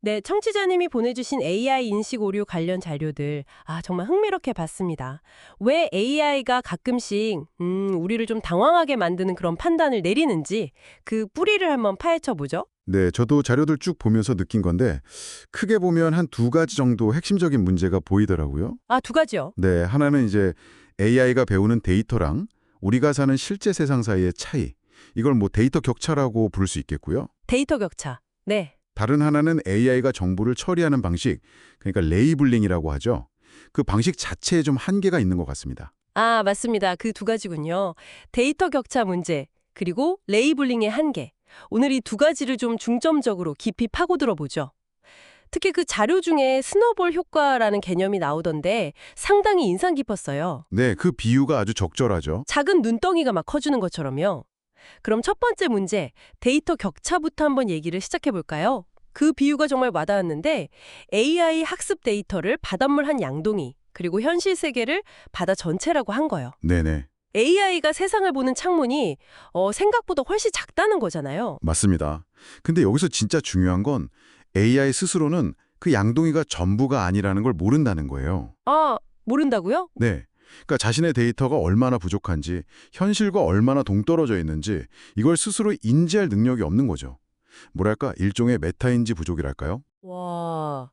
네, 청취자님이 보내주신 AI 인식 오류 관련 자료들, 정말 흥미롭게 봤습니다. 왜 AI가 가끔씩, 우리를 좀 당황하게 만드는 그런 판단을 내리는지 그 뿌리를 한번 파헤쳐 보죠. 네, 저도 자료들 쭉 보면서 느낀 건데 크게 보면 한 두 가지 정도 핵심적인 문제가 보이더라고요. 두 가지요. 네, 하나는 이제 AI가 배우는 데이터랑 우리가 사는 실제 세상 사이의 차이. 이걸 뭐 데이터 격차라고 부를 수 있겠고요. 데이터 격차. 네. 다른 하나는 AI가 정보를 처리하는 방식, 그러니까 레이블링이라고 하죠. 그 방식 자체에 좀 한계가 있는 것 같습니다. 맞습니다. 그 두 가지군요. 데이터 격차 문제, 그리고 레이블링의 한계. 오늘 이 두 가지를 좀 중점적으로 깊이 파고들어 보죠. 특히 그 자료 중에 스노볼 효과라는 개념이 나오던데 상당히 인상 깊었어요. 네, 그 비유가 아주 적절하죠. 작은 눈덩이가 막 커지는 것처럼요. 그럼 첫 번째 문제, 데이터 격차부터 한번 얘기를 시작해 볼까요? 그 비유가 정말 와닿았는데 AI 학습 데이터를 바닷물 한 양동이, 그리고 현실 세계를 바다 전체라고 한 거예요. 네네, AI가 세상을 보는 창문이 생각보다 훨씬 작다는 거잖아요. 맞습니다. 근데 여기서 진짜 중요한 건 AI 스스로는 그 양동이가 전부가 아니라는 걸 모른다는 거예요. 모른다고요? 네. 그러니까 자신의 데이터가 얼마나 부족한지, 현실과 얼마나 동떨어져 있는지 이걸 스스로 인지할 능력이 없는 거죠. 뭐랄까, 일종의 메타인지 부족이랄까요? 와,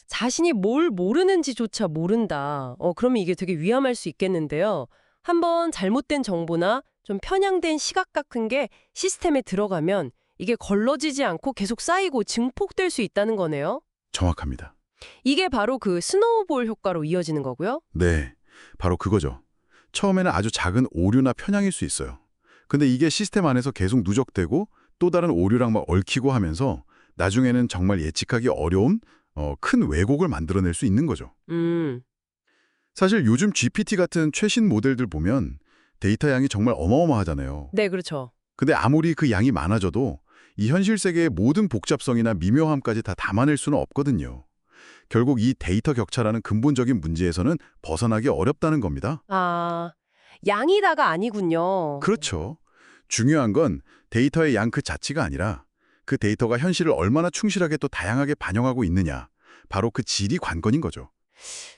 자신이 뭘 모르는지조차 모른다. 그러면 이게 되게 위험할 수 있겠는데요. 한번 잘못된 정보나 좀 편향된 시각 같은 게 시스템에 들어가면 이게 걸러지지 않고 계속 쌓이고 증폭될 수 있다는 거네요. 정확합니다. 이게 바로 그 스노우볼 효과로 이어지는 거고요. 네, 바로 그거죠. 처음에는 아주 작은 오류나 편향일 수 있어요. 근데 이게 시스템 안에서 계속 누적되고 또 다른 오류랑 막 얽히고 하면서 나중에는 정말 예측하기 어려운 큰 왜곡을 만들어낼 수 있는 거죠. 음, 사실 요즘 GPT 같은 최신 모델들 보면 데이터 양이 정말 어마어마하잖아요. 네, 그렇죠. 근데 아무리 그 양이 많아져도 이 현실 세계의 모든 복잡성이나 미묘함까지 다 담아낼 수는 없거든요. 결국 이 데이터 격차라는 근본적인 문제에서는 벗어나기 어렵다는 겁니다. 양이다가 아니군요. 그렇죠. 중요한 건 데이터의 양 그 자체가 아니라 그 데이터가 현실을 얼마나 충실하게 또 다양하게 반영하고 있느냐. 바로 그 질이 관건인 거죠.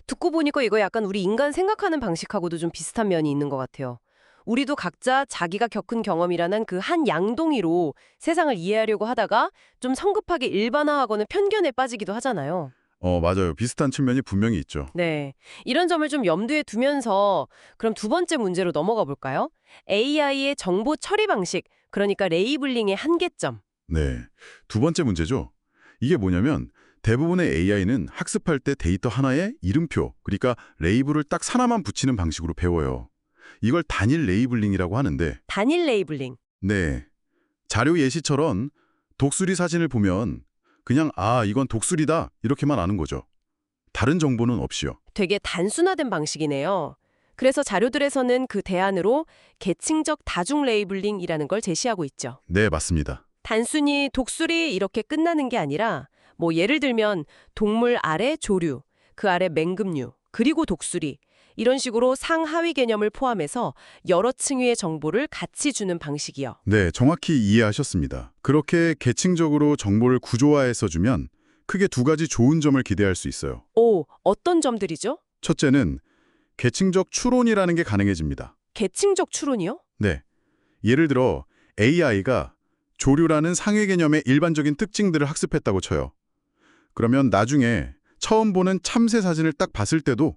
듣고 보니까 이거 약간 우리 인간 생각하는 방식하고도 좀 비슷한 면이 있는 것 같아요. 우리도 각자 자기가 겪은 경험이라는 그 한 양동이로 세상을 이해하려고 하다가 좀 성급하게 일반화하거나 편견에 빠지기도 하잖아요. 맞아요. 비슷한 측면이 분명히 있죠. 네. 이런 점을 좀 염두에 두면서 그럼 두 번째 문제로 넘어가 볼까요? AI의 정보 처리 방식, 그러니까 레이블링의 한계점. 네. 두 번째 문제죠. 이게 뭐냐면 대부분의 AI는 학습할 때 데이터 하나에 이름표, 그러니까 레이블을 딱 하나만 붙이는 방식으로 배워요. 이걸 단일 레이블링이라고 하는데 단일 레이블링. 네. 자료 예시처럼 독수리 사진을 보면 그냥 이건 독수리다 이렇게만 아는 거죠. 다른 정보는 없이요. 되게 단순화된 방식이네요. 그래서 자료들에서는 그 대안으로 계층적 다중 레이블링이라는 걸 제시하고 있죠. 네, 맞습니다. 단순히 독수리 이렇게 끝나는 게 아니라 뭐 예를 들면 동물 아래 조류, 그 아래 맹금류, 그리고 독수리 이런 식으로 상하위 개념을 포함해서 여러 층위의 정보를 같이 주는 방식이요. 네, 정확히 이해하셨습니다. 그렇게 계층적으로 정보를 구조화해서 주면 크게 두 가지 좋은 점을 기대할 수 있어요. 어떤 점들이죠? 첫째는 계층적 추론이라는 게 가능해집니다. 계층적 추론이요? 네. 예를 들어 AI가 조류라는 상위 개념의 일반적인 특징들을 학습했다고 쳐요. 그러면 나중에 처음 보는 참새 사진을 딱 봤을 때도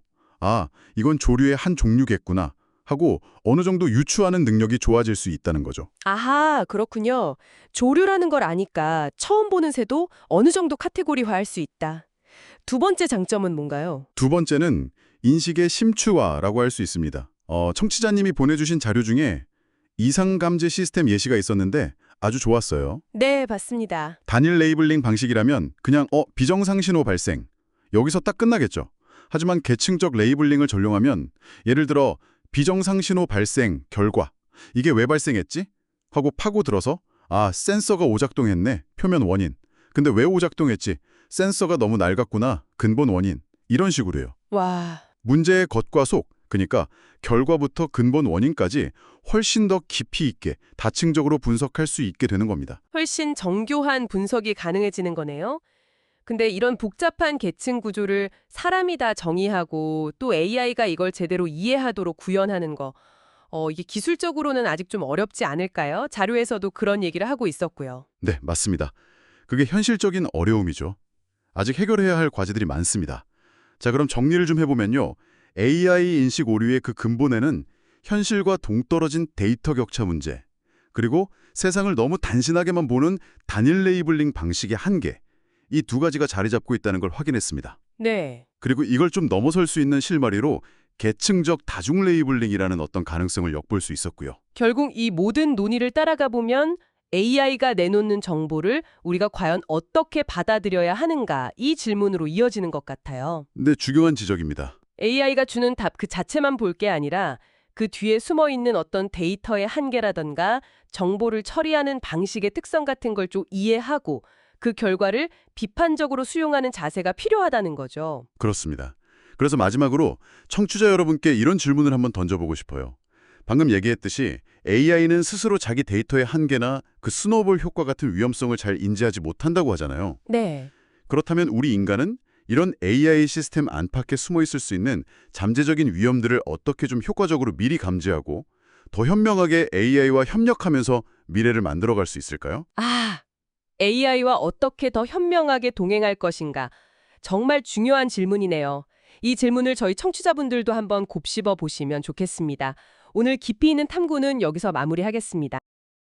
이건 조류의 한 종류겠구나 하고 어느 정도 유추하는 능력이 좋아질 수 있다는 거죠. 아하, 그렇군요. 조류라는 걸 아니까 처음 보는 새도 어느 정도 카테고리화할 수 있다. 두 번째 장점은 뭔가요? 두 번째는 인식의 심추화라고 할 수 있습니다. 청취자님이 보내주신 자료 중에 이상감지 시스템 예시가 있었는데 아주 좋았어요. 네, 봤습니다. 단일 레이블링 방식이라면 그냥 비정상 신호 발생. 여기서 딱 끝나겠죠. 하지만 계층적 레이블링을 적용하면 예를 들어 비정상 신호 발생 결과 이게 왜 발생했지? 하고 파고들어서 센서가 오작동했네. 표면 원인. 근데 왜 오작동했지? 센서가 너무 낡았구나. 근본 원인. 이런 식으로요. 와, 문제의 겉과 속, 그러니까 결과부터 근본 원인까지 훨씬 더 깊이 있게 다층적으로 분석할 수 있게 되는 겁니다. 훨씬 정교한 분석이 가능해지는 거네요. 근데 이런 복잡한 계층 구조를 사람이 다 정의하고 또 AI가 이걸 제대로 이해하도록 구현하는 거, 이게 기술적으로는 아직 좀 어렵지 않을까요? 자료에서도 그런 얘기를 하고 있었고요. 네, 맞습니다. 그게 현실적인 어려움이죠. 아직 해결해야 할 과제들이 많습니다. 자, 그럼 정리를 좀 해보면요. AI 인식 오류의 그 근본에는 현실과 동떨어진 데이터 격차 문제, 그리고 세상을 너무 단순하게만 보는 단일 레이블링 방식의 한계, 이 두 가지가 자리 잡고 있다는 걸 확인했습니다. 네. 그리고 이걸 좀 넘어설 수 있는 실마리로 계층적 다중 레이블링이라는 어떤 가능성을 엿볼 수 있었고요. 결국 이 모든 논의를 따라가 보면 AI가 내놓는 정보를 우리가 과연 어떻게 받아들여야 하는가 이 질문으로 이어지는 것 같아요. 근데 중요한 지적입니다. AI가 주는 답 그 자체만 볼 게 아니라 그 뒤에 숨어 있는 어떤 데이터의 한계라던가 정보를 처리하는 방식의 특성 같은 걸 좀 이해하고 그 결과를 비판적으로 수용하는 자세가 필요하다는 거죠. 그렇습니다. 그래서 마지막으로 청취자 여러분께 이런 질문을 한번 던져보고 싶어요. 방금 얘기했듯이 AI는 스스로 자기 데이터의 한계나 그 스노우볼 효과 같은 위험성을 잘 인지하지 못한다고 하잖아요. 네. 그렇다면 우리 인간은 이런 AI 시스템 안팎에 숨어 있을 수 있는 잠재적인 위험들을 어떻게 좀 효과적으로 미리 감지하고 더 현명하게 AI와 협력하면서 미래를 만들어갈 수 있을까요? AI와 어떻게 더 현명하게 동행할 것인가? 정말 중요한 질문이네요. 이 질문을 저희 청취자분들도 한번 곱씹어 보시면 좋겠습니다. 오늘 깊이 있는 탐구는 여기서 마무리하겠습니다.